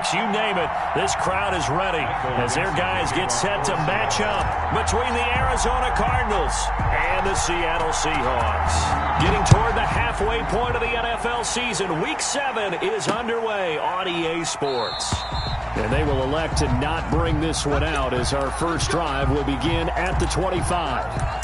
quarterbacks, you name it, this crowd is ready as their guys get set to match up between the Arizona Cardinals and the Seattle Seahawks. Getting toward the halfway point of the NFL season, Week 7 is underway on EA Sports. And they will elect to not bring this one out as our first drive will begin at the 25.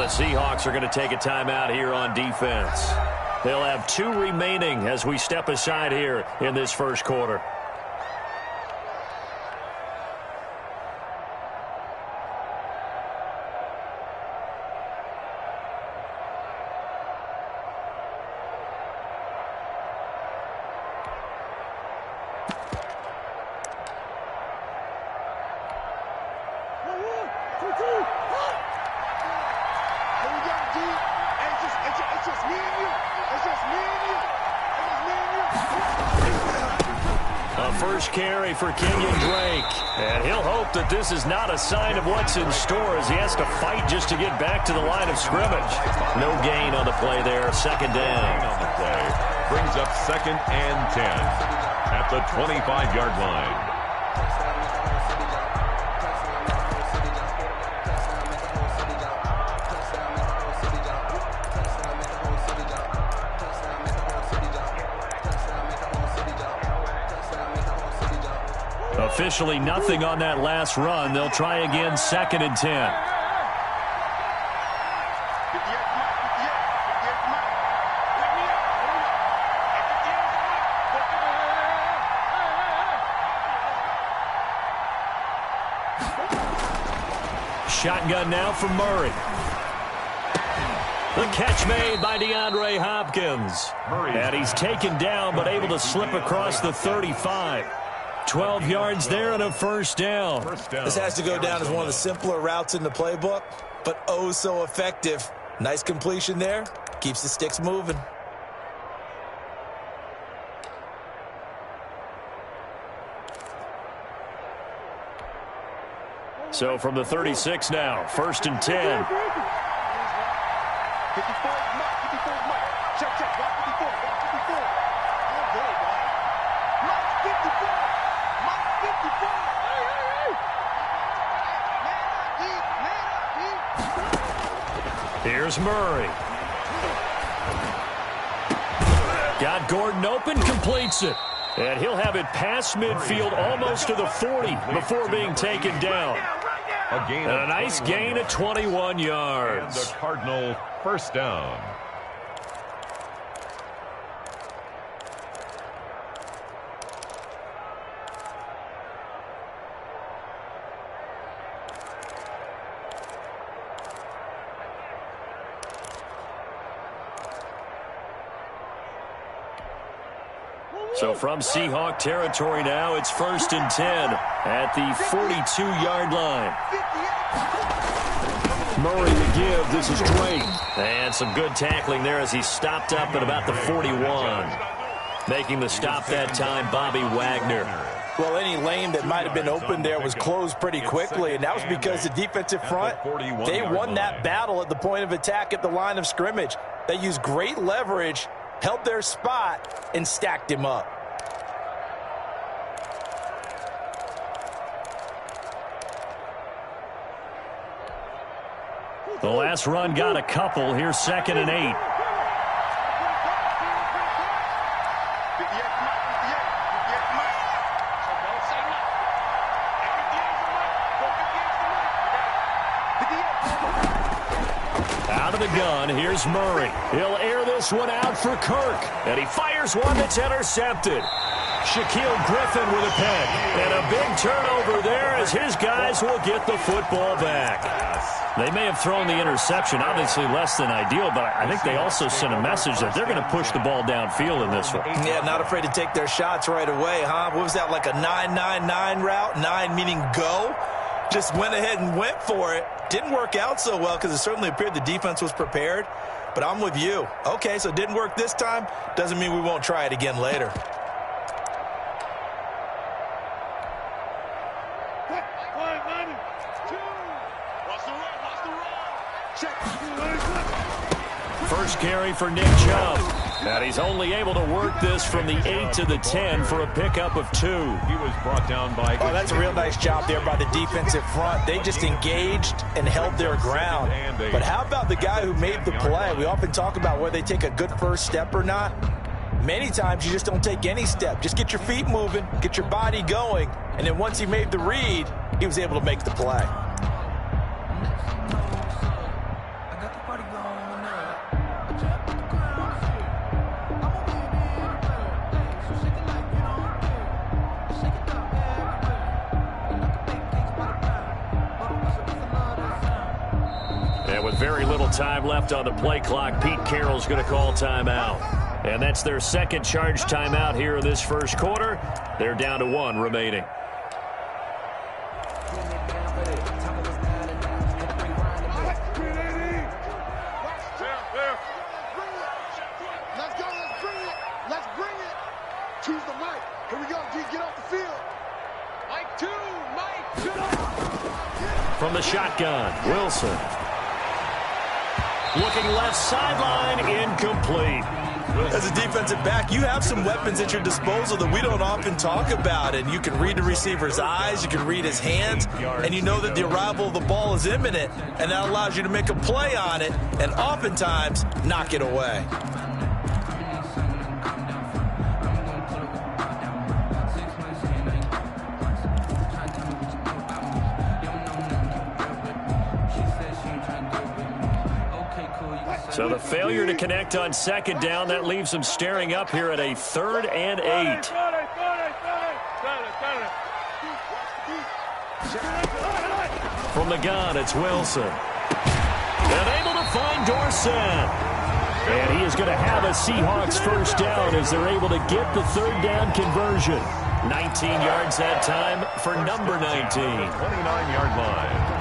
Seahawks are going to take a timeout here on defense. They'll have 2 remaining as we step aside here in this first quarter. First carry for Kenyon Drake. And he'll hope that this is not a sign of what's in store as he has to fight just to get back to the line of scrimmage. No gain on the play there. Second down. On the play brings up 2nd and 10 at the 25-yard line. Officially nothing on that last run. They'll try again, 2nd and 10. Shotgun now for Murray. The catch made by DeAndre Hopkins. And he's taken down but able to slip across the 35. 12 yards there and a first down. This has to go down as one of the simpler routes in the playbook, but oh so effective. Nice completion there. Keeps the sticks moving. So from the 36 now, 1st and 10. Here's Murray. Got Gordon open, completes it. And he'll have it past midfield almost to the 40 before being taken down. And a nice gain of 21 yards. And the Cardinal first down. So from Seahawk territory now, it's 1st and 10 at the 42-yard line. Murray to give. This is Drake. And some good tackling there as he stopped up at about the 41. Making the stop that time, Bobby Wagner. Well, any lane that might have been open there was closed pretty quickly, and that was because the defensive front, they won that battle at the point of attack at the line of scrimmage. They used great leverage, held their spot, and stacked him up. The last run got a couple. Here's 2nd and 8. Out of the gun, here's Murray. He'll air this one out for Kirk. And he fires one that's intercepted. Shaquille Griffin with a pick. And a big turnover there as his guys will get the football back. They may have thrown the interception, obviously less than ideal, but I think they also sent a message that they're going to push the ball downfield in this one. Yeah, not afraid to take their shots right away, huh? What was that, like a 9-9-9 route? 9 meaning go? Just went ahead and went for it. Didn't work out so well because it certainly appeared the defense was prepared. But I'm with you. Okay, so it didn't work this time. Doesn't mean we won't try it again later. First carry for Nick Chubb. And he's only able to work this from the 8 to the 10 for a pickup of 2. He was brought down by... Oh, that's a real nice job there by the defensive front. They just engaged and held their ground. But how about the guy who made the play? We often talk about whether they take a good first step or not. Many times you just don't take any step. Just get your feet moving, get your body going, and then once he made the read, he was able to make the play. And with very little time left on the play clock, Pete Carroll's going to call timeout. And that's their second charge timeout here in this first quarter. They're down to 1 remaining. From the shotgun, Wilson. Looking left sideline, incomplete. As a defensive back, you have some weapons at your disposal that we don't often talk about. And you can read the receiver's eyes, you can read his hands, and you know that the arrival of the ball is imminent, and that allows you to make a play on it and oftentimes knock it away. So the failure to connect on second down, that leaves them staring up here at a 3rd and 8. From the gun, it's Wilson. And able to find Dorsett. And he is going to have a Seahawks first down as they're able to get the 3rd down conversion. 19 yards that time for number 19. 29-yard line.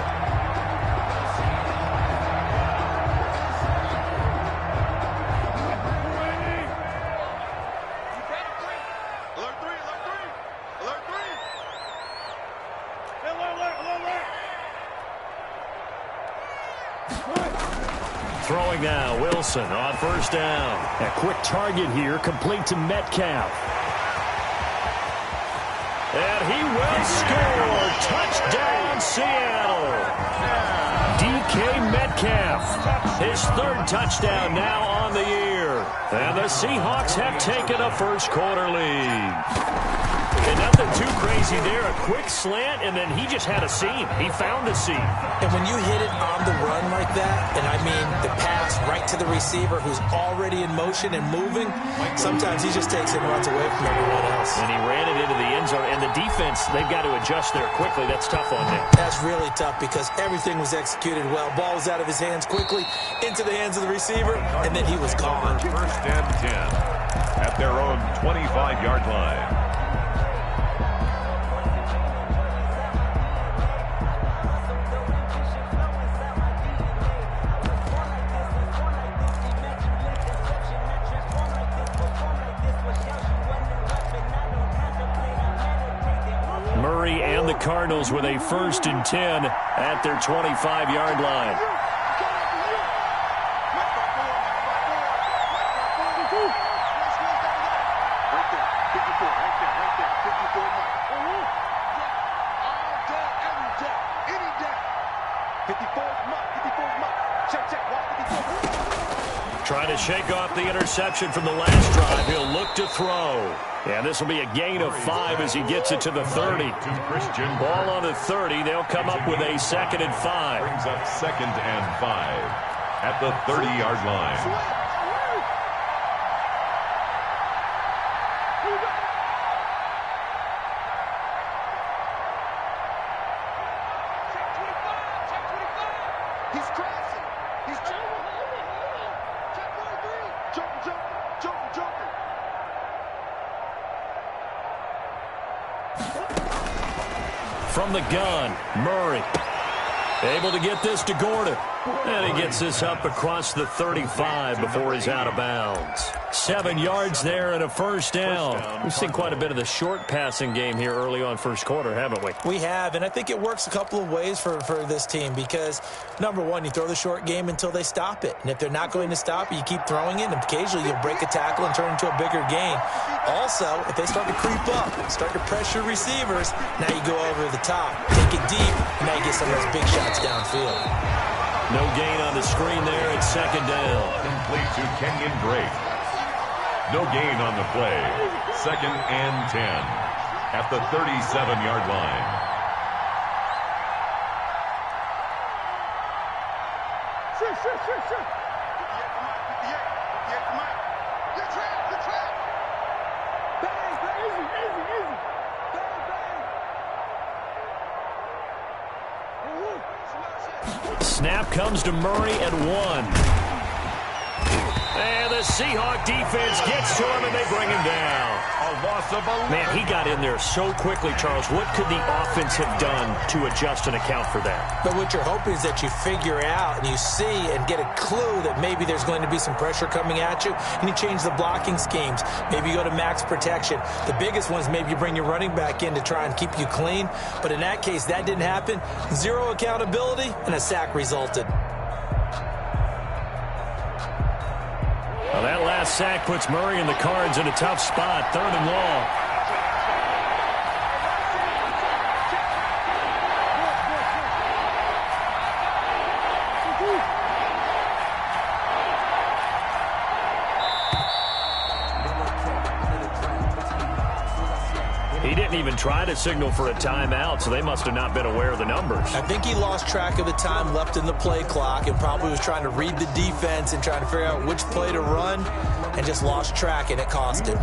Throwing now, Wilson on first down. A quick target here, complete to Metcalf. And he will score. Touchdown, Seattle. DK Metcalf, his 3rd touchdown now on the year. And the Seahawks have taken a first quarter lead. And nothing too crazy there. A quick slant, and then he just had a seam. He found a seam. And when you hit it on the run like that, and I mean the pass right to the receiver who's already in motion and moving, sometimes he just takes it and runs away from everyone else. And he ran it into the end zone. And the defense, they've got to adjust there quickly. That's tough on them. That's really tough because everything was executed well. Ball was out of his hands quickly into the hands of the receiver, and then he was gone. 1st and 10 at their own 25-yard line. Murray and the Cardinals with a 1st and 10 at their 25-yard line. Trying to shake off the interception from the last drive. He'll look to throw. And this will be a gain of 5 as he gets it to the 30. Ball on the 30. They'll come up with a 2nd and 5. Brings up 2nd and 5 at the 30-yard line. From the gun, Murray. Able to get this to Gordon. And he gets this up across the 35 before he's out of bounds. 7 yards there and a first down. We've seen quite a bit of the short passing game here early on first quarter, haven't we? We have, and I think it works a couple of ways for this team because, number one, you throw the short game until they stop it. And if they're not going to stop it, you keep throwing it, and occasionally you'll break a tackle and turn it into a bigger gain. Also, if they start to creep up, start to pressure receivers, now you go over the top, take it deep, and now you get some of those big shots downfield. No gain on the screen there. It's second down. Complete to Kenyon Drake. No gain on the play. Second and 10 at the 37-yard line. Snap comes to Murray at 1. And the Seahawk defense gets to him, and they bring him down. A loss of 11. Man, he got in there so quickly, Charles. What could the offense have done to adjust and account for that? But what you're hoping is that you figure out and you see and get a clue that maybe there's going to be some pressure coming at you, and you change the blocking schemes. Maybe you go to max protection. The biggest one is maybe you bring your running back in to try and keep you clean. But in that case, that didn't happen. Zero accountability, and a sack resulted. Well, that last sack puts Murray and the Cards in a tough spot. 3rd and long. He didn't even try to signal for a timeout, so they must have not been aware of the numbers. I think he lost track of the time left in the play clock and probably was trying to read the defense and trying to figure out which play to run and just lost track, and it cost him.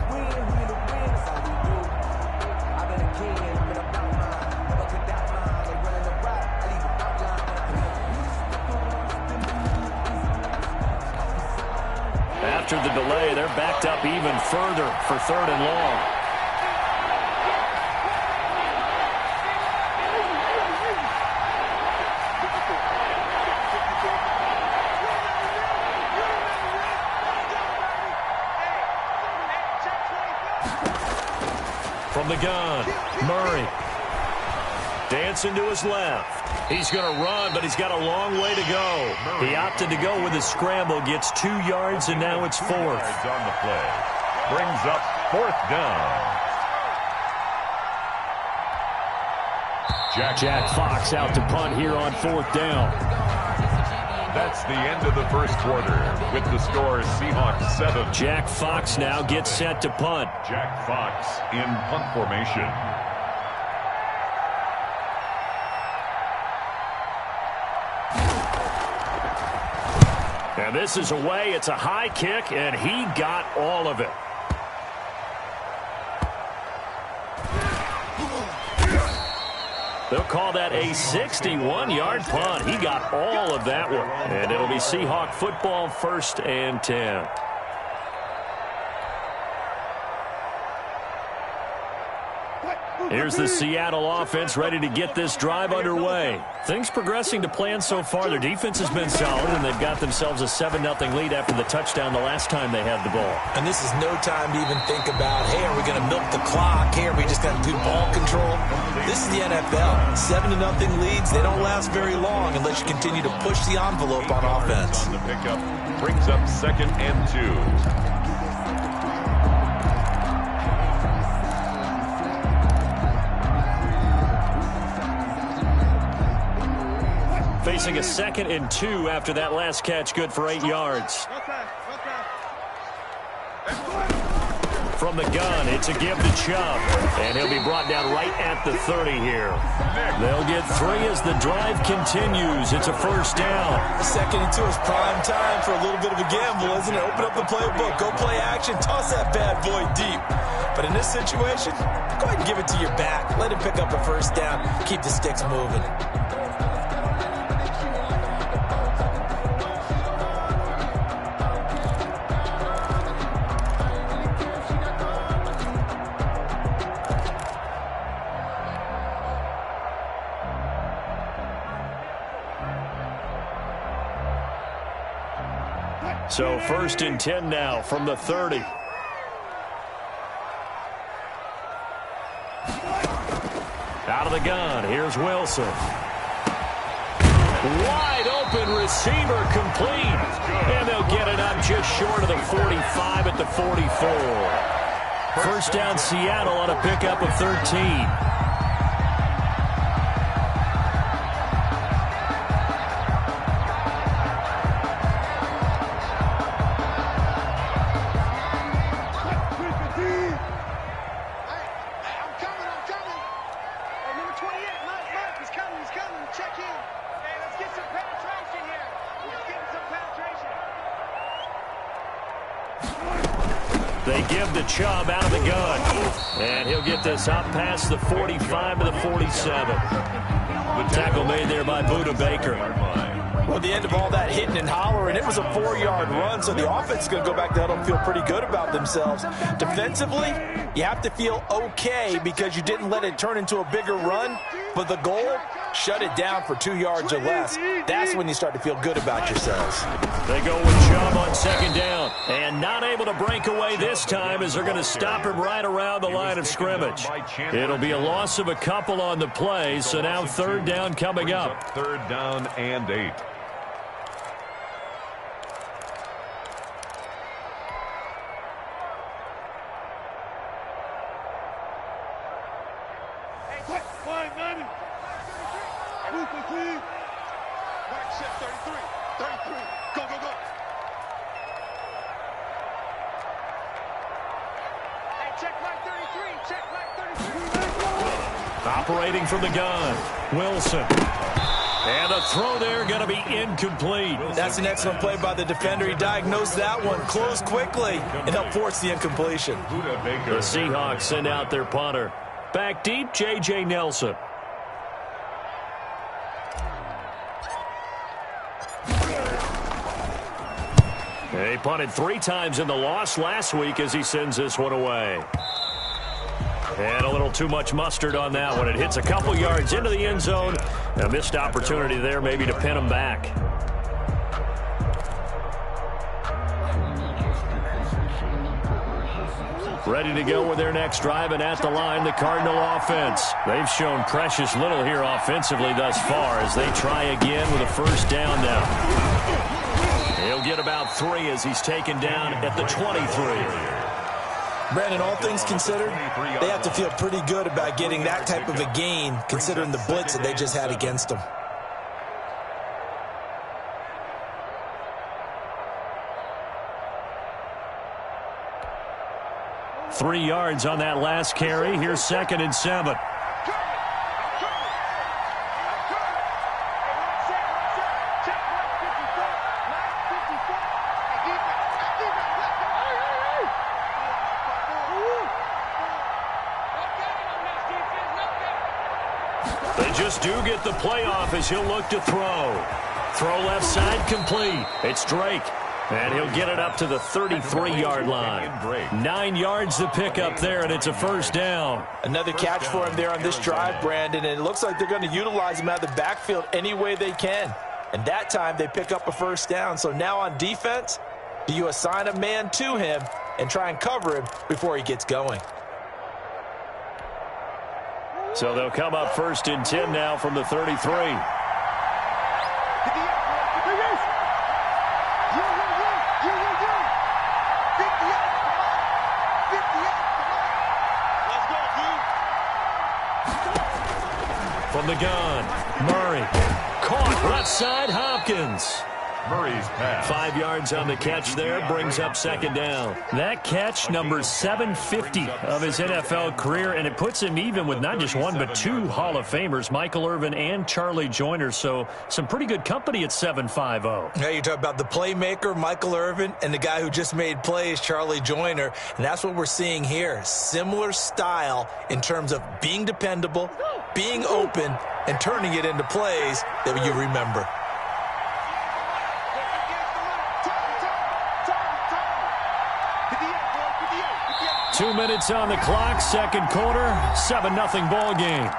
After the delay, they're backed up even further for 3rd and long. From the gun, Murray. Dancing to his left. He's going to run, but he's got a long way to go. He opted to go with a scramble, gets 2 yards, and now it's 4th. On the play. Brings up 4th down. Jack Fox out to punt here on 4th down. That's the end of the first quarter with the score Seahawks 7. Jack Fox now gets set to punt. Jack Fox in punt formation. And this is away. It's a high kick, and he got all of it. They'll call that a 61-yard punt. He got all of that one. And it'll be Seahawk football, 1st and 10. Here's the Seattle offense ready to get this drive underway. Things progressing to plan so far. Their defense has been solid, and they've got themselves a 7-0 lead after the touchdown the last time they had the ball. And this is no time to even think about, hey, are we going to milk the clock? Hey, are we just going to do ball control? This is the NFL. 7-0 leads, they don't last very long unless you continue to push the envelope on offense. On the pickup, brings up 2nd and 2. Facing a 2nd and 2 after that last catch, good for 8 yards. From the gun, it's a give to Chubb. And he'll be brought down right at the 30 here. They'll get 3 as the drive continues. It's a 1st down. 2nd and 2 is prime time for a little bit of a gamble, isn't it? Open up the playbook, go play action, toss that bad boy deep. But in this situation, go ahead and give it to your back. Let him pick up a 1st down. Keep the sticks moving. So 1st and 10 now from the 30. Out of the gun, here's Wilson. Wide open receiver complete. And they'll get it up just short of the 45 at the 44. First down Seattle on a pickup of 13. They give the Chubb out of the gun. And he'll get this up past the 45 to the 47. The tackle made there by Buda Baker. Well, the end of all that hitting and hollering, it was a 4-yard run, so the offense is going to go back to huddle and feel pretty good about themselves. Defensively, you have to feel okay because you didn't let it turn into a bigger run, but the goal, shut it down for 2 yards or less. That's when you start to feel good about yourselves. They go with Chubb on 2nd down, and not able to break away this time as they're going to stop him right around the line of scrimmage. It'll be a loss of a couple on the play, so now 3rd down coming up. 3rd down and 8. Operating from the gun, Wilson. And the throw there going to be incomplete. That's an excellent play by the defender. He diagnosed that one, closed quickly, and helped force the incompletion. The Seahawks send out their punter. Back deep, J.J. Nelson. He punted 3 times in the loss last week as he sends this one away. And a little too much mustard on that one. It hits a couple yards into the end zone. A missed opportunity there maybe to pin him back. Ready to go with their next drive, and at the line, the Cardinal offense. They've shown precious little here offensively thus far as they try again with a 1st down now. He'll get about 3 as he's taken down at the 23. Brandon, all things considered, they have to feel pretty good about getting that type of a gain, considering the blitz that they just had against them. Three yards on that last carry. Here's 2nd and 7. They just do get the playoff as he'll look to throw. Throw left side complete. It's Drake. And he'll get it up to the 33-yard line. 9 yards to pick up there, and it's a 1st down. Another catch for him there on this drive, Brandon, and it looks like they're going to utilize him out of the backfield any way they can. And that time they pick up a 1st down. So now on defense, do you assign a man to him and try and cover him before he gets going? So they'll come up 1st and 10 now from the 33. From the gun, Murray. Caught left side, Hopkins. Murray's pass. 5 yards on the catch there, brings up 2nd down. That catch, number 750 of his NFL career, and it puts him even with not just one but 2 Hall of Famers, Michael Irvin and Charlie Joyner. So some pretty good company at 750. Yeah, you talk about the playmaker, Michael Irvin, and the guy who just made plays, Charlie Joyner. And that's what we're seeing here. Similar style in terms of being dependable, being open, and turning it into plays that you remember. Two minutes on the clock, second quarter, 7-0 ball game.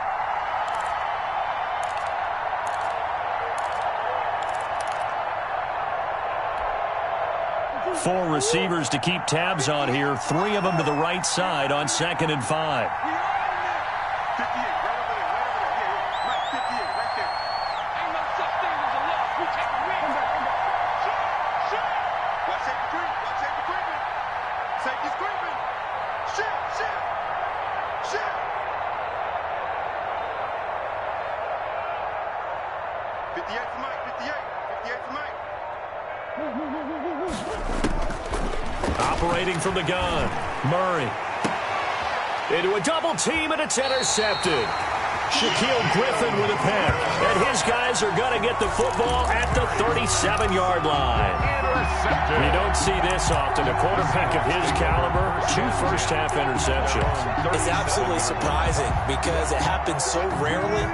receivers to keep tabs on here. 3 of them to the right side on 2nd and 5. Operating from the gun, Murray. Into a double team, and it's intercepted. Shaquille Griffin with a pick. And his guys are going to get the football at the 37-yard line. You don't see this often. A quarterback of his caliber, 2 first-half interceptions. It's absolutely surprising because it happens so rarely.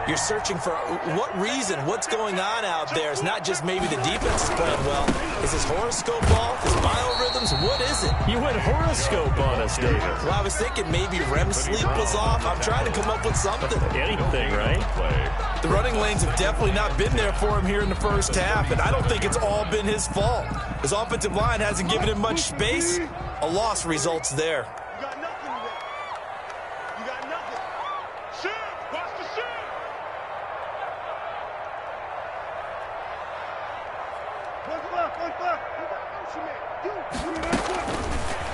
You're searching for what reason, what's going on out there. It's not just maybe the defense is playing well. Is this horoscope off? Is biorhythms? What is it? You went horoscope on us, David. Well, I was thinking maybe REM sleep was off. I'm trying to come up with something. Anything, right? The running lanes have definitely not been there for him here in the first half, and I don't think it's all been his fault. His offensive line hasn't given him much space. A loss results there.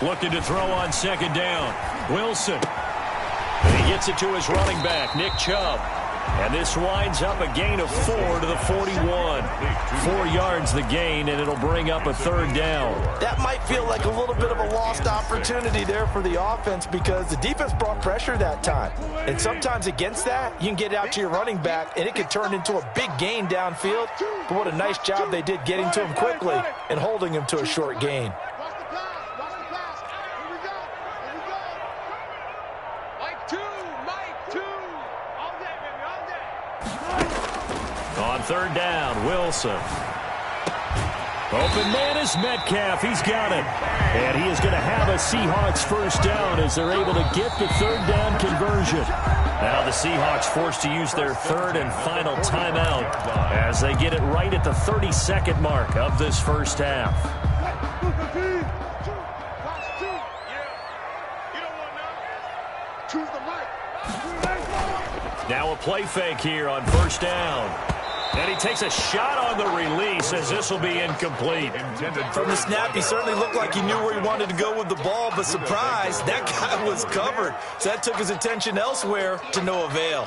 Looking to throw on 2nd down. Wilson. And he gets it to his running back, Nick Chubb. And this winds up a gain of 4 to the 41. 4 yards the gain, and it'll bring up a 3rd down. That might feel like a little bit of a lost opportunity there for the offense because the defense brought pressure that time. And sometimes against that, you can get out to your running back, and it could turn into a big gain downfield. But what a nice job they did getting to him quickly and holding him to a short gain. On 3rd down, Wilson. Open man is Metcalf. He's got it. And he is going to have a Seahawks 1st down as they're able to get the 3rd down conversion. Now the Seahawks forced to use their 3rd and final timeout as they get it right at the 32nd mark of this first half. Now a play fake here on 1st down. And he takes a shot on the release as this will be incomplete. From the snap, he certainly looked like he knew where he wanted to go with the ball, but surprise, that guy was covered. So that took his attention elsewhere to no avail.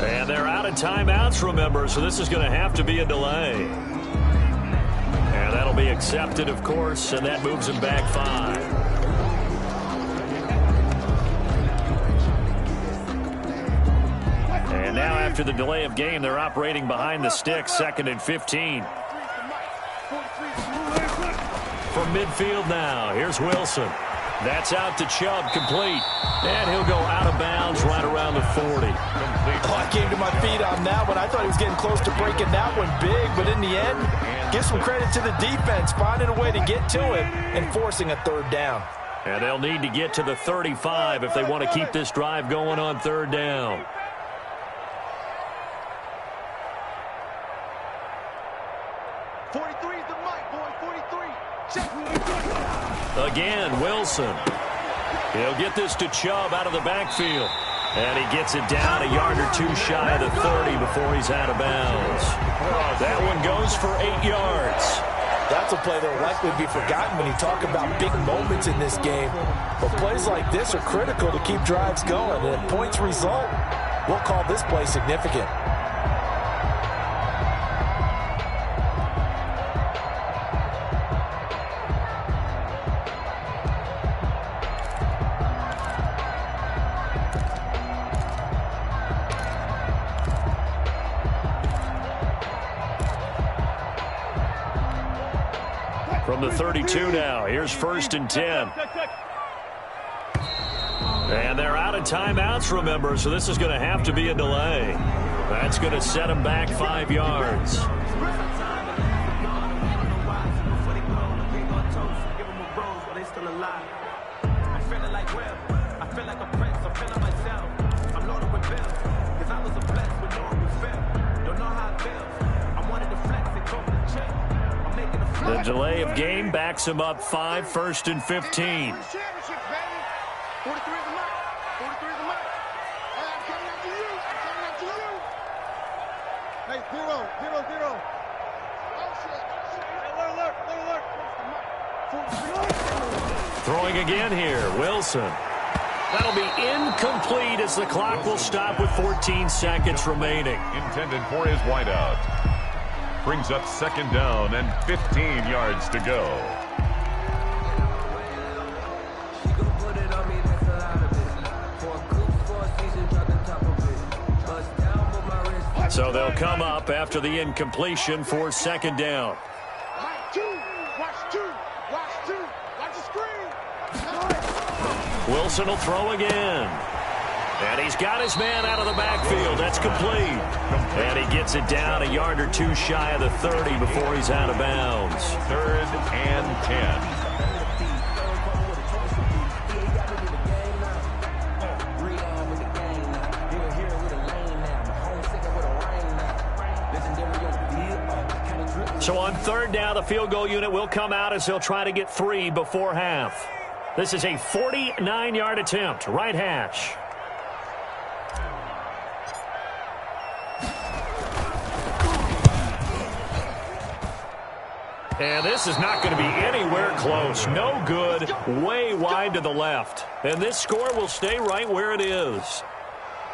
And they're out of timeouts, remember, so this is going to have to be a delay. And that'll be accepted, of course, and that moves him back 5. And now after the delay of game, they're operating behind the sticks, 2nd and 15. From midfield now, here's Wilson. That's out to Chubb, complete. And he'll go out of bounds right around the 40. Oh, I came to my feet on that one. I thought he was getting close to breaking that one big, but in the end, give some credit to the defense, finding a way to get to it and forcing a 3rd down. And they'll need to get to the 35 if they want to keep this drive going on 3rd down. Again, Wilson. He'll get this to Chubb out of the backfield. And he gets it down a yard or 2 shy of the 30 before he's out of bounds. That one goes for 8 yards. That's a play that will likely be forgotten when you talk about big moments in this game. But plays like this are critical to keep drives going. And if points result, we'll call this play significant. From the 32 now, here's 1st and 10. And they're out of timeouts, remember, so this is going to have to be a delay. That's going to set them back 5 yards. The delay of game backs him up 5, 1st and 15. Throwing again here, Wilson. That'll be incomplete as the clock will stop with 14 seconds remaining. Intended for his wideout. Brings up 2nd down and 15 yards to go. So they'll come up after the incompletion for 2nd down. Wilson will throw again. And he's got his man out of the backfield. That's complete. And he gets it down a yard or 2 shy of the 30 before he's out of bounds. 3rd and 10. So on 3rd down, the field goal unit will come out as they'll try to get 3 before half. This is a 49-yard attempt, right hash. And this is not going to be anywhere close. No good, way wide to the left. And this score will stay right where it is.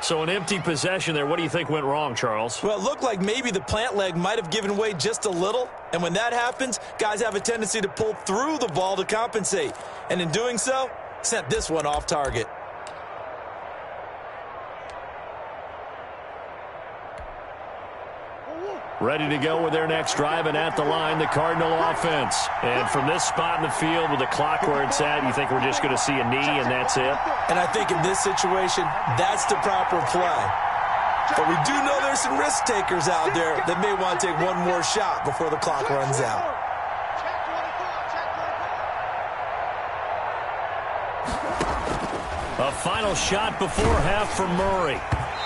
So an empty possession there. What do you think went wrong, Charles? Well, it looked like maybe the plant leg might have given way just a little. And when that happens, guys have a tendency to pull through the ball to compensate. And in doing so, sent this one off target. Ready to go with their next drive, and at the line, the Cardinal offense. And from this spot in the field with the clock where it's at, you think we're just going to see a knee and that's it? And I think in this situation, that's the proper play. But we do know there's some risk takers out there that may want to take one more shot before the clock runs out. A final shot before half from Murray.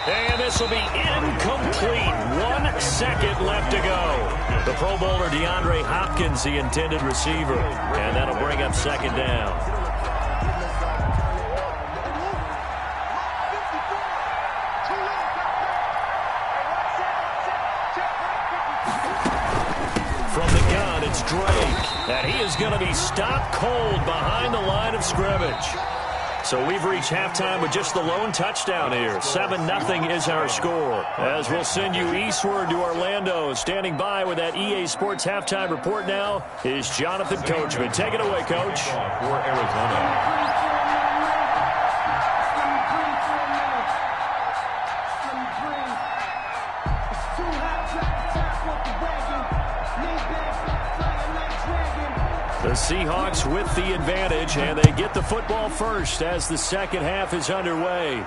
And this will be incomplete. 1 second left to go. The Pro Bowler DeAndre Hopkins, the intended receiver. And that'll bring up 2nd down. From the gun, it's Drake. And he is going to be stopped cold behind the line of scrimmage. So we've reached halftime with just the lone touchdown here. 7-0 is our score. As we'll send you eastward to Orlando. Standing by with that EA Sports halftime report now is Jonathan Coachman. Take it away, Coach. For Arizona. The Seahawks with the advantage, and they get the football first as the second half is underway.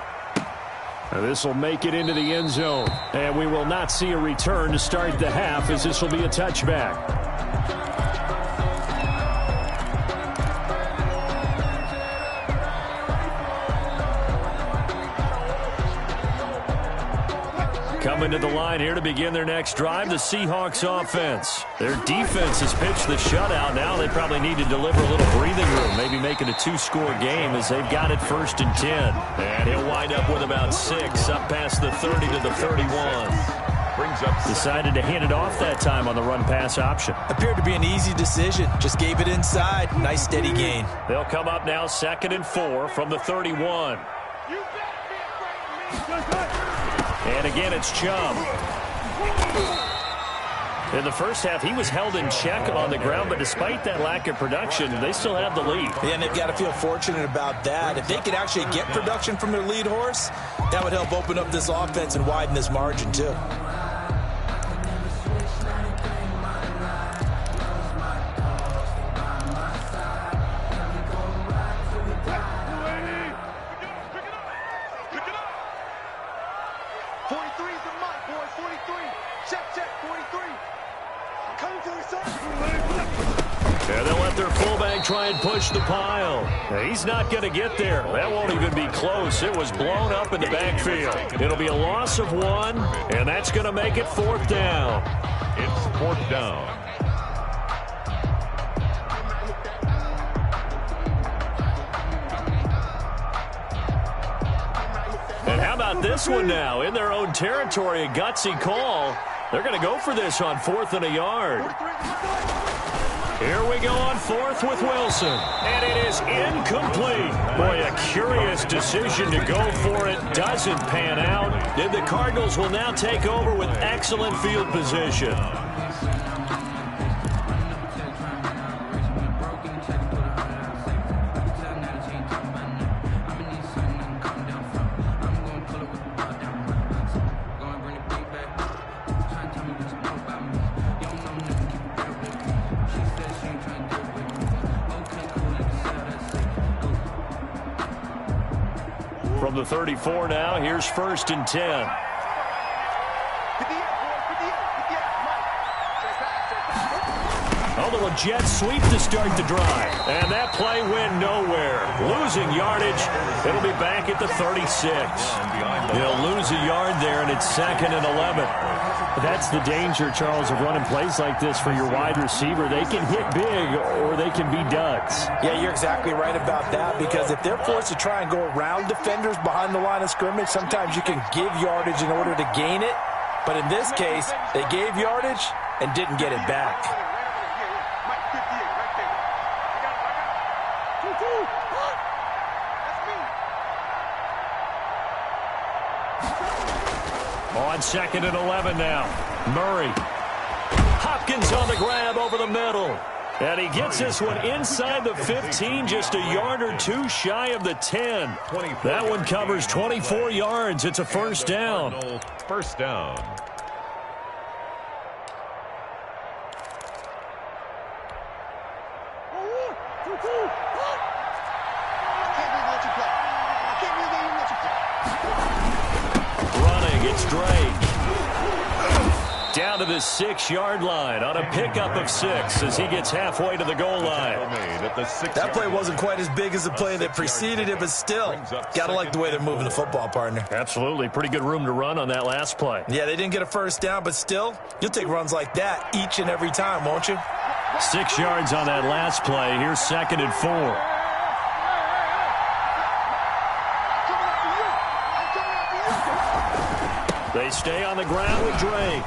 This will make it into the end zone, and we will not see a return to start the half as this will be a touchback. Coming to the line here to begin their next drive, the Seahawks offense. Their defense has pitched the shutout. Now they probably need to deliver a little breathing room, maybe make it a 2-score game as they've got it 1st and 10. And he'll wind up with about 6, up past the 30 to the 31. Brings up Decided to hand it off that time on the run-pass option. Appeared to be an easy decision. Just gave it inside. Nice steady gain. They'll come up now 2nd and 4 from the 31. And again, it's Chubb. In the first half, he was held in check on the ground, but despite that lack of production, they still have the lead. Yeah, and they've got to feel fortunate about that. If they could actually get production from their lead horse, that would help open up this offense and widen this margin, too. try and push the pile. He's not going to get there. That won't even be close. It was blown up in the backfield. It'll be a loss of 1, and that's going to make it 4th down. It's 4th down. And how about this one now? In their own territory, a gutsy call. They're going to go for this on 4th and a yard. Here we go on 4th with Wilson. And it is incomplete. Boy, a curious decision to go for it. Doesn't pan out. And the Cardinals will now take over with excellent field position. From the 34 now, here's 1st and 10. A little jet sweep to start the drive. And that play went nowhere. Losing yardage. It'll be back at the 36. He'll lose a yard there, and it's 2nd and 11. That's the danger, Charles, of running plays like this for your wide receiver. They can hit big or they can be duds. Yeah, you're exactly right about that, because if they're forced to try and go around defenders behind the line of scrimmage, sometimes you can give yardage in order to gain it. But in this case, they gave yardage and didn't get it back. On 2nd and 11 now. Murray. Hopkins on the grab over the middle. And he gets this one inside the 15, just a yard or 2 shy of the 10. That one covers 24 yards. It's a 1st down. 1st down. It's Drake. Down to the 6-yard line on a pickup of 6 as he gets halfway to the goal line. That play wasn't quite as big as the play that preceded it, but still, gotta like the way they're moving the football, partner. Absolutely. Pretty good room to run on that last play. Yeah, they didn't get a 1st down, but still, you'll take runs like that each and every time, won't you? 6 yards on that last play. Here's 2nd and 4. They stay on the ground with Drake.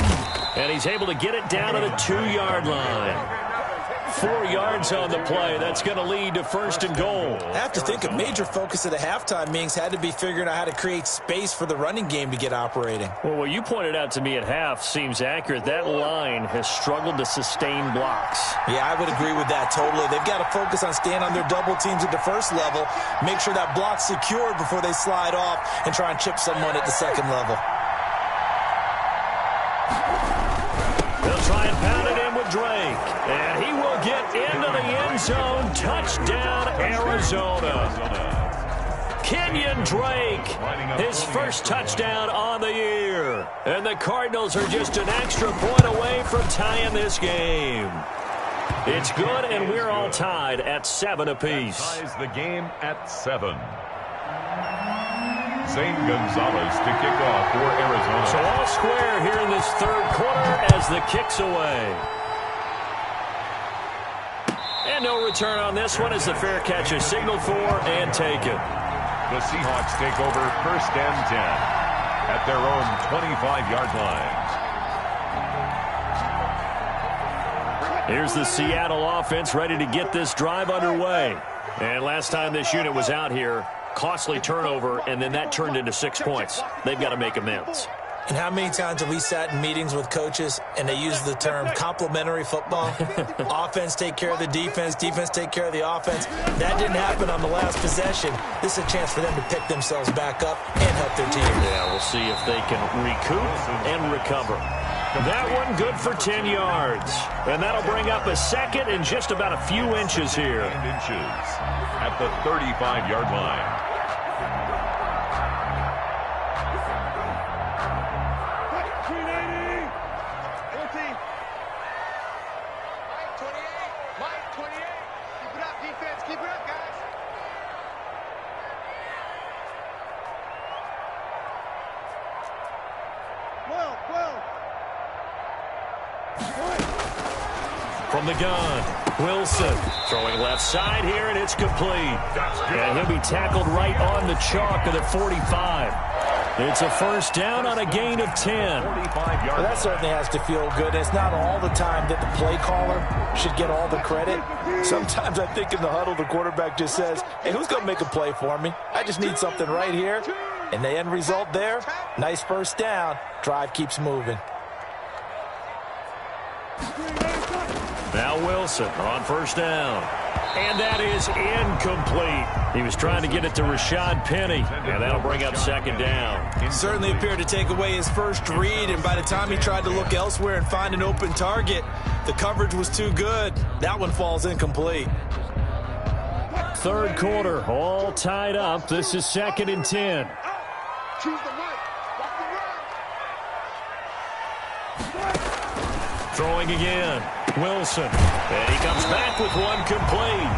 And he's able to get it down to the 2-yard line. 4 yards on the play. That's going to lead to 1st and goal. I have to think a major focus of the halftime meetings had to be figuring out how to create space for the running game to get operating. Well, what you pointed out to me at half seems accurate. That line has struggled to sustain blocks. Yeah, I would agree with that totally. They've got to focus on staying on their double teams at the 1st level, make sure that block's secured before they slide off and try and chip someone at the 2nd level. They'll try and pound it in with Drake. And he will get into the end zone. Touchdown, Arizona. Kenyon Drake, his 1st touchdown on the year. And the Cardinals are just an extra point away from tying this game. It's good, and we're all tied at 7 apiece. Ties the game at 7. Zane Gonzalez to kick off for Arizona. So all square here in this 3rd quarter as the kick's away. And no return on this one as the fair catch is signaled for and taken. The Seahawks take over 1st and 10 at their own 25-yard line. Here's the Seattle offense ready to get this drive underway. And last time this unit was out here, costly turnover, and then that turned into 6 points. They've got to make amends. And how many times have we sat in meetings with coaches and they use the term complementary football? Offense take care of the defense, defense take care of the offense. That didn't happen on the last possession. This is a chance for them to pick themselves back up and help their team. Yeah, we'll see if they can recoup and recover. That one good for 10 yards. And that'll bring up a 2nd and just about a few inches here. At the 35-yard line. From the gun, Wilson throwing left side here, and it's complete. And he'll be tackled right on the chalk of the 45. It's a first down on a gain of 10. Well, that certainly has to feel good. It's not all the time that the play caller should get all the credit. Sometimes I think in the huddle, the quarterback just says, hey, who's going to make a play for me? I just need something right here. And the end result there, nice first down. Drive keeps moving. Now Wilson on first down. And that is incomplete. He was trying to get it to Rashad Penny, and that'll bring up second down. He certainly appeared to take away his first read, and by the time he tried to look elsewhere and find an open target, the coverage was too good. That one falls incomplete. Third quarter, all tied up. This is 2nd and 10. Throwing again, Wilson. And he comes back with one complete.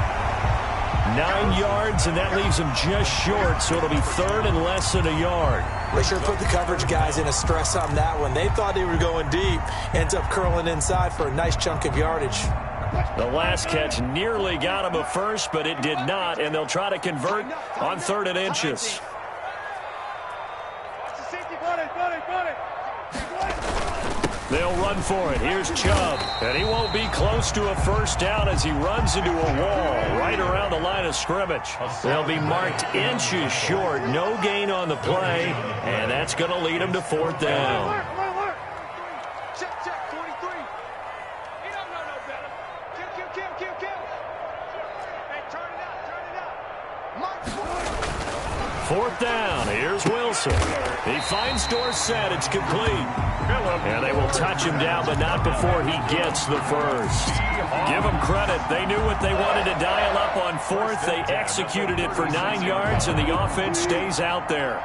9 yards, and that leaves him just short, so it'll be third and less than a yard. They sure put the coverage guys in a stress on that one. They thought they were going deep. Ends up curling inside for a nice chunk of yardage. The last catch nearly got him a first, but it did not, and they'll try to convert on 3rd and inches. They'll run for it. Here's Chubb. And he won't be close to a first down as he runs into a wall right around the line of scrimmage. They'll be marked inches short. No gain on the play. And that's going to lead him to 4th down. Check, 43. He don't know no better. Kill. Hey, turn it out. 4th down. Here's Wilson. He finds Dorsett. It's complete. And they will touch him down, but not before he gets the first. Give them credit. They knew what they wanted to dial up on 4th. They executed it for 9 yards, and the offense stays out there.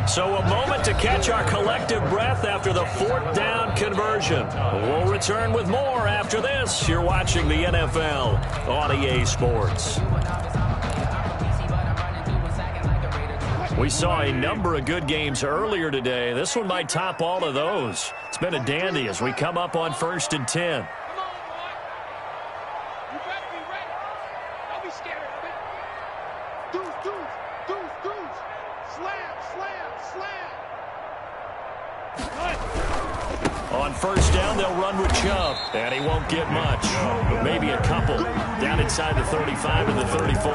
So a moment to catch our collective breath after the 4th down conversion. We'll return with more after this. You're watching the NFL on EA Sports. We saw a number of good games earlier today. This one might top all of those. It's been a dandy as we come up on 1st and 10. On first down, they'll run with Chubb, and he won't get much. Maybe a couple. Down inside the 35 and the 34.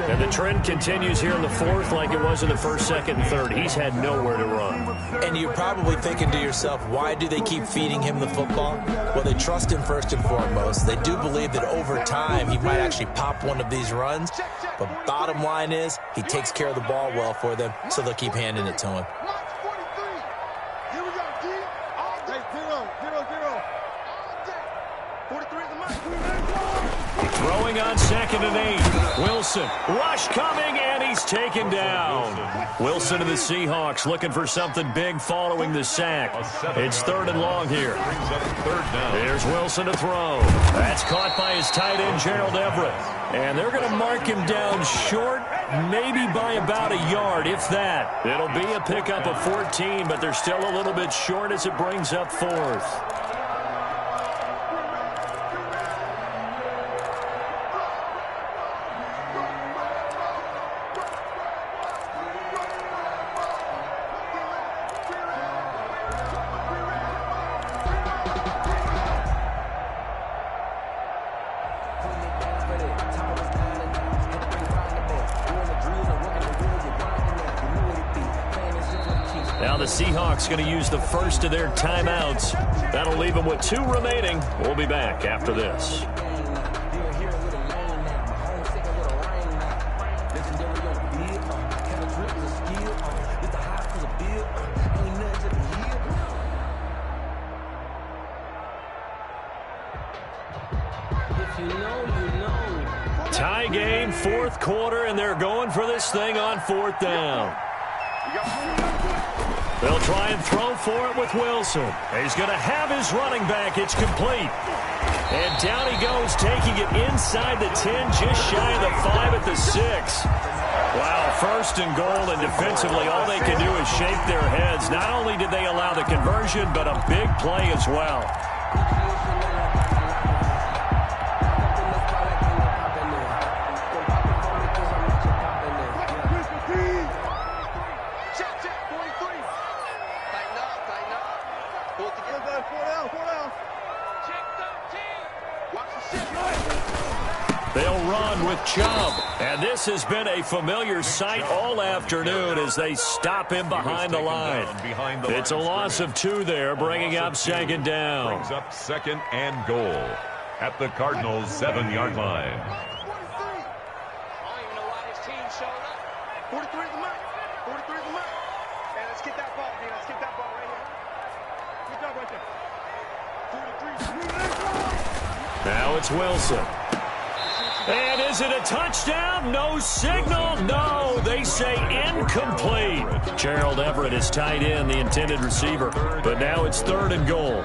And the trend continues here in the 4th like it was in the 1st, 2nd, and 3rd. He's had nowhere to run. And you're probably thinking to yourself, why do they keep feeding him the football? Well, they trust him first and foremost. They do believe that over time he might actually pop one of these runs. But bottom line is, he takes care of the ball well for them, so they'll keep handing it to him. Throwing on 2nd and 8. Wilson, rush coming, and he's taken down. Wilson and the Seahawks looking for something big following the sack. It's 3rd and long here. Here's Wilson to throw. That's caught by his tight end, Gerald Everett. And they're going to mark him down short, maybe by about a yard, if that. It'll be a pickup of 14, but they're still a little bit short as it brings up 4th. Now the Seahawks going to use the first of their timeouts. That'll leave them with 2 remaining. We'll be back after this. Tie game, 4th quarter, and they're going for this thing on 4th down. They'll try and throw for it with Wilson. He's going to have his running back. It's complete. And down he goes, taking it inside the 10, just shy of the 5 at the 6. Wow, first and goal, and defensively all they can do is shake their heads. Not only did they allow the conversion, but a big play as well. They'll run with Chubb. And this has been a familiar sight all afternoon as they stop him behind the line. It's a loss of 2 there, bringing up second down. Brings up second and goal at the Cardinals' 7-yard line. I don't even know why this team showed up. 43 is the mark. 43 is the mark. Man, let's get that ball, man. Let's get that ball right here. Good job right there. 43. Now it's Wilson. And is it a touchdown? No signal. No, they say incomplete. Gerald Everett is tied in, the intended receiver. But now it's 3rd and goal.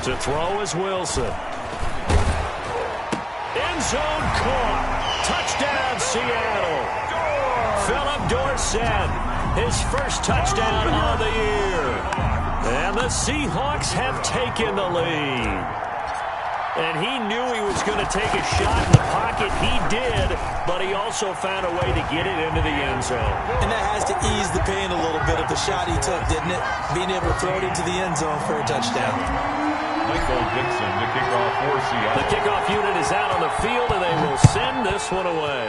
To throw is Wilson. End zone caught. Touchdown, Seattle. Philip Dorsett, his first touchdown of the year. And the Seahawks have taken the lead. And he knew he was going to take a shot in the pocket. He did, but he also found a way to get it into the end zone. And that has to ease the pain a little bit of the shot he took, didn't it? Being able to throw it into the end zone for a touchdown. Michael Dixon to kick off for Seattle. The kickoff unit is out on the field, and they will send this one away.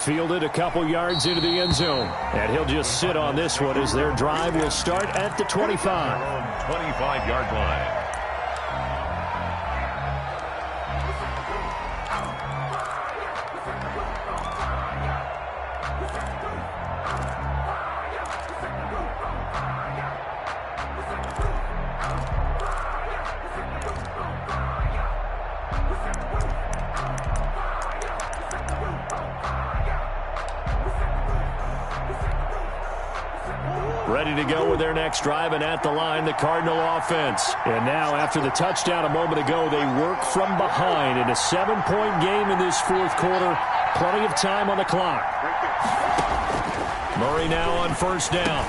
Fielded a couple yards into the end zone. And he'll just sit on this one as their drive will start at the 25. 25-yard line. Ready to go with their next drive, and at the line, the Cardinal offense. And now, after the touchdown a moment ago, they work from behind in a 7-point game in this 4th quarter. Plenty of time on the clock. Murray now on 1st down.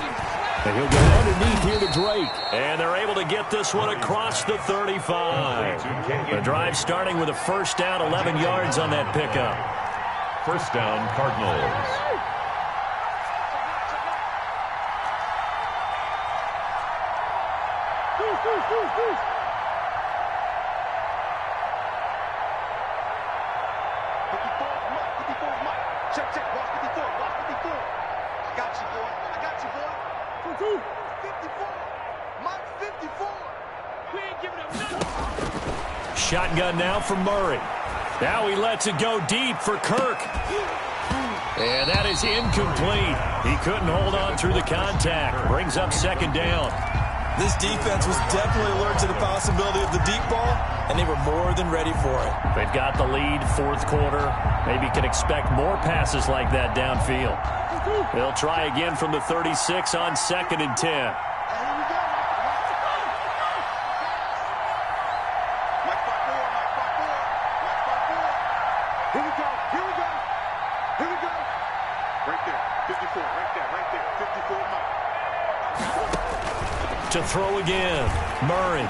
And he'll go underneath here to Drake. And they're able to get this one across the 35. The drive starting with a 1st down, 11 yards on that pickup. 1st down, Cardinals. Shotgun now for Murray. Now he lets it go deep for Kirk. And that is incomplete. He couldn't hold on through the contact. Brings up 2nd down. This defense was definitely alert to the possibility of the deep ball, and they were more than ready for it. They've got the lead, 4th quarter. Maybe can expect more passes like that downfield. They'll try again from the 36 on 2nd and 10. To throw again, Murray.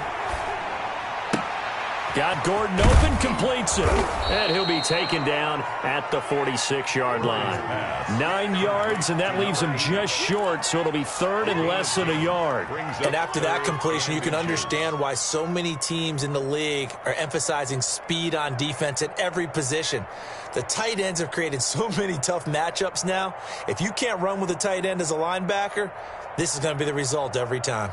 Got Gordon open, completes it. And he'll be taken down at the 46-yard line. 9 yards, and that leaves him just short, so it'll be 3rd and less than a yard. And after that completion, you can understand why so many teams in the league are emphasizing speed on defense at every position. The tight ends have created so many tough matchups now. If you can't run with a tight end as a linebacker, this is going to be the result every time.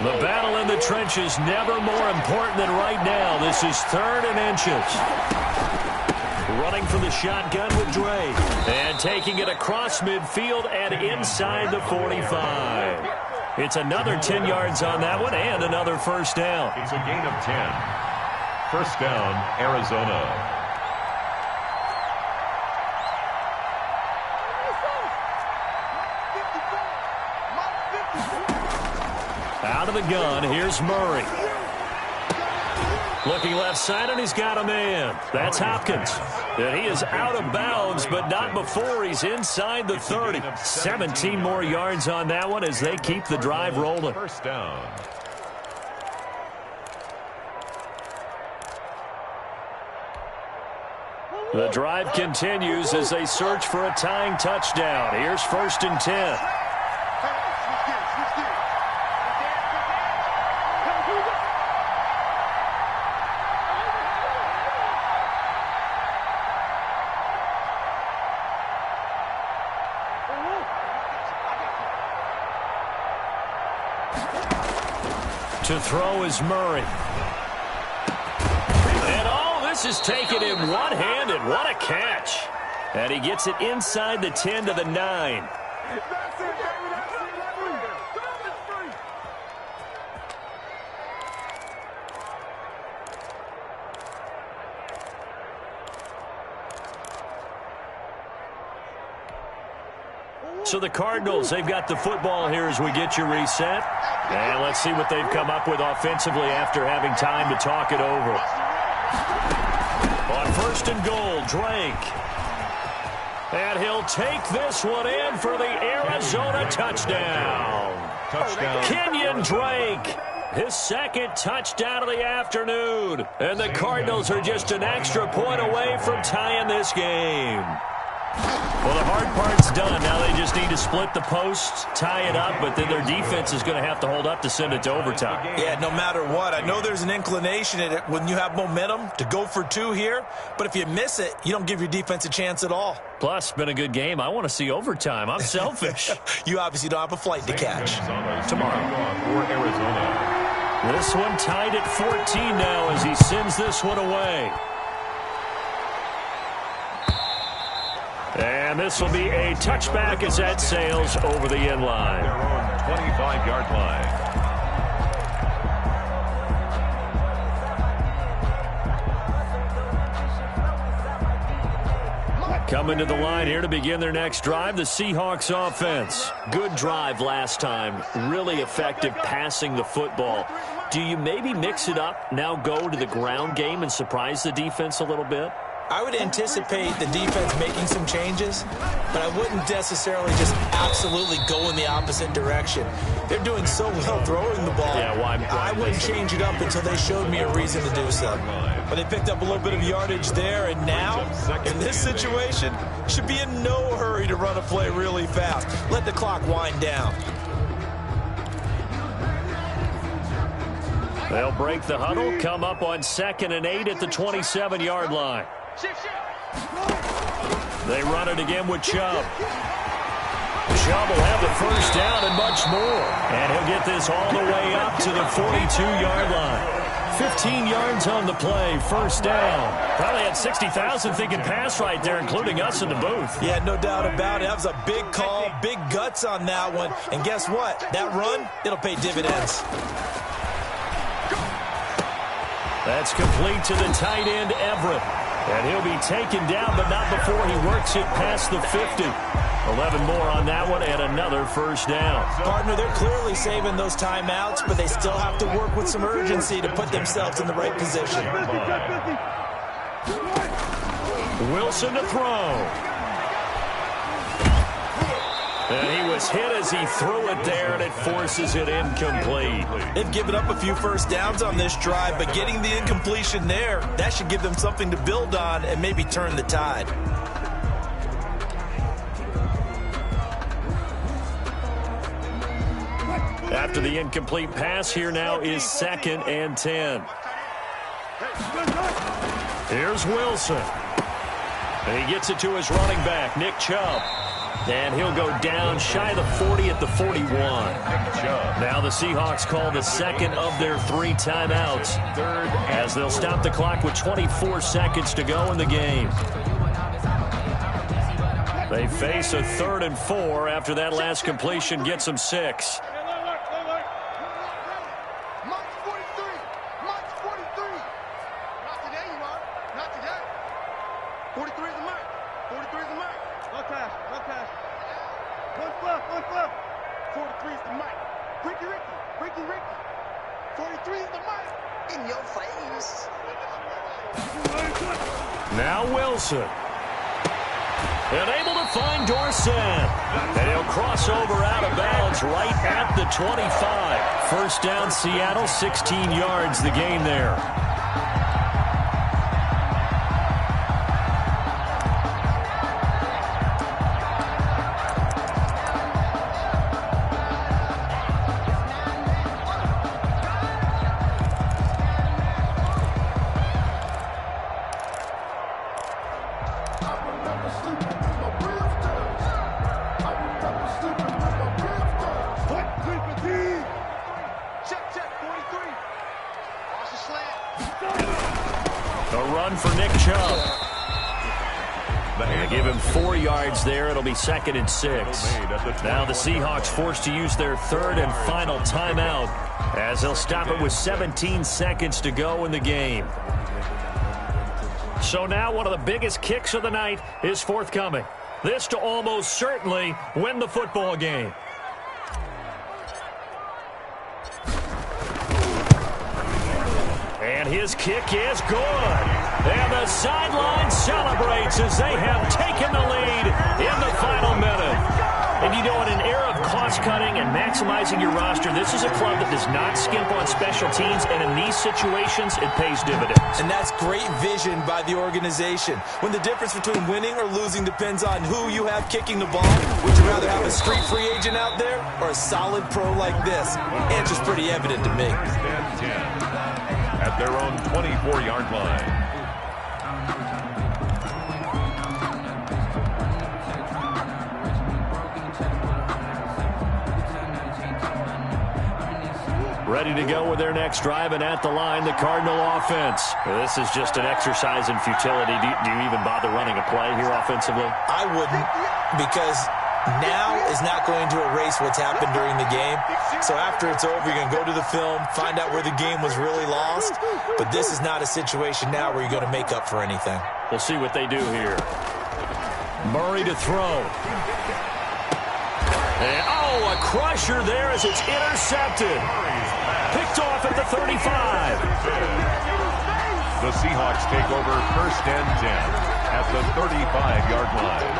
The battle in the trenches never more important than right now. This is 3rd and inches. Running for the shotgun with Drake. And taking it across midfield and inside the 45. It's another 10 yards on that one and another first down. It's a gain of 10. First down, Arizona. Out of the gun, here's Murray. Looking left side, and he's got a man. That's Hopkins. And he is out of bounds, but not before he's inside the 30. 17 more yards on that one as they keep the drive rolling. First down. The drive continues as they search for a tying touchdown. Here's 1st and 10. To throw is Murray. And this is taken in one-handed. What a catch. And he gets it inside the 10 to the 9. So the Cardinals, they've got the football here as we get you reset. And let's see what they've come up with offensively after having time to talk it over. On 1st and goal, Drake. And he'll take this one in for the Arizona touchdown. Kenyon Drake, his 2nd touchdown of the afternoon. And the Cardinals are just an extra point away from tying this game. Well, the hard part's done. Now they just need to split the posts, tie it up, but then their defense is going to have to hold up to send it to overtime. Yeah, no matter what. I know there's an inclination in it when you have momentum to go for 2 here, but if you miss it, you don't give your defense a chance at all. Plus, it's been a good game. I want to see overtime. I'm selfish. You obviously don't have a flight to catch. Tomorrow for Arizona. This one tied at 14 now as he sends this one away. And this will be a touchback as that sails over the end line. Their own 25-yard line. Coming to the line here to begin their next drive, the Seahawks offense. Good drive last time. Really effective passing the football. Do you maybe mix it up, now go to the ground game and surprise the defense a little bit? I would anticipate the defense making some changes, but I wouldn't necessarily just absolutely go in the opposite direction. They're doing so well throwing the ball. Yeah, why I wouldn't change it up until they showed me a reason to do so. But they picked up a little bit of yardage there, and now, in this situation, should be in no hurry to run a play really fast. Let the clock wind down. They'll break the huddle, come up on 2nd and 8 at the 27-yard line. They run it again with Chubb. Chubb will have the first down and much more. And he'll get this all the way up to the 42-yard line. 15 yards on the play, first down. Probably had 60,000 thinking pass right there, including us in the booth. Yeah, no doubt about it. That was a big call, big guts on that one. And guess what? That run, it'll pay dividends. That's complete to the tight end, Everett. And he'll be taken down, but not before he works it past the 50. 11 more on that one and another first down. Partner, they're clearly saving those timeouts, but they still have to work with some urgency to put themselves in the right position. Wilson to throw. And he was hit as he threw it there, and it forces it incomplete. They've given up a few first downs on this drive, but getting the incompletion there, that should give them something to build on and maybe turn the tide. After the incomplete pass, here now is 2nd and 10. Here's Wilson. And he gets it to his running back, Nick Chubb. And he'll go down shy of the 40 at the 41. Now the Seahawks call the second of their 3 timeouts as they'll stop the clock with 24 seconds to go in the game. They face a 3rd and 4 after that last completion gets them 6. Now Wilson. And able to find Dorsett. And he'll cross over out of bounds right at the 25. First down, Seattle, 16 yards the gain there. There, it'll be 2nd and 6. Now the Seahawks forced to use their 3rd and final timeout as they'll stop it with 17 seconds to go in the game. So now one of the biggest kicks of the night is forthcoming. This to almost certainly win the football game. And his kick is good. And the sideline celebrates as they have taken the lead in the final minute. And you know, in an era of cost-cutting and maximizing your roster, this is a club that does not skimp on special teams, and in these situations, it pays dividends. And that's great vision by the organization. When the difference between winning or losing depends on who you have kicking the ball, would you rather have a street free agent out there or a solid pro like this? Answer's pretty evident to me. At their own 24-yard line. Ready to go with their next drive, and at the line, the Cardinal offense. This is just an exercise in futility. Do you even bother running a play here offensively? I wouldn't, because now is not going to erase what's happened during the game. So after it's over, you're going to go to the film, find out where the game was really lost. But this is not a situation now where you're going to make up for anything. We'll see what they do here. Murray to throw. And, a crusher there as it's intercepted. Picked off at the 35. The Seahawks take over 1st and 10 at the 35-yard line.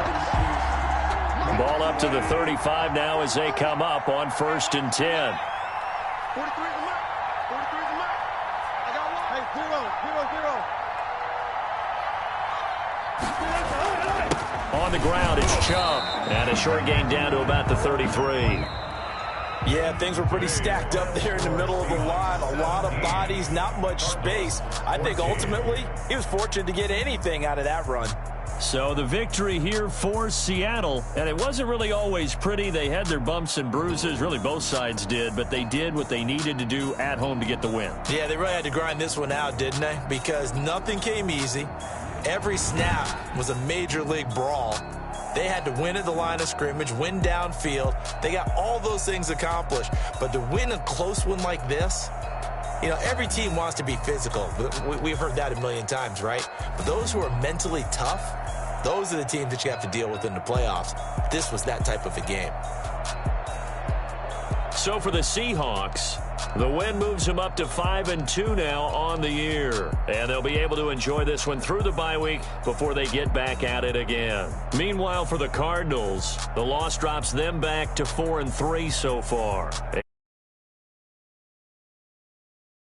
Ball up to the 35 now as they come up on 1st and 10. 43 is the mark. 43 is the mark. I got one. Hey, 0, 0, 0. On the ground, it's Chubb. And a short gain down to about the 33. Yeah, things were pretty stacked up there in the middle of the line. A lot of bodies, not much space. I think ultimately he was fortunate to get anything out of that run. So the victory here for Seattle, and it wasn't really always pretty. They had their bumps and bruises, really both sides did, but they did what they needed to do at home to get the win. Yeah, they really had to grind this one out, didn't they? Because nothing came easy. Every snap was a major league brawl. They had to win at the line of scrimmage, win downfield. They got all those things accomplished. But to win a close one like this, you know, every team wants to be physical. We've heard that a million times, right? But those who are mentally tough, those are the teams that you have to deal with in the playoffs. This was that type of a game. So for the Seahawks, the win moves them up to 5-2 now on the year. And they'll be able to enjoy this one through the bye week before they get back at it again. Meanwhile, for the Cardinals, the loss drops them back to 4-3 so far.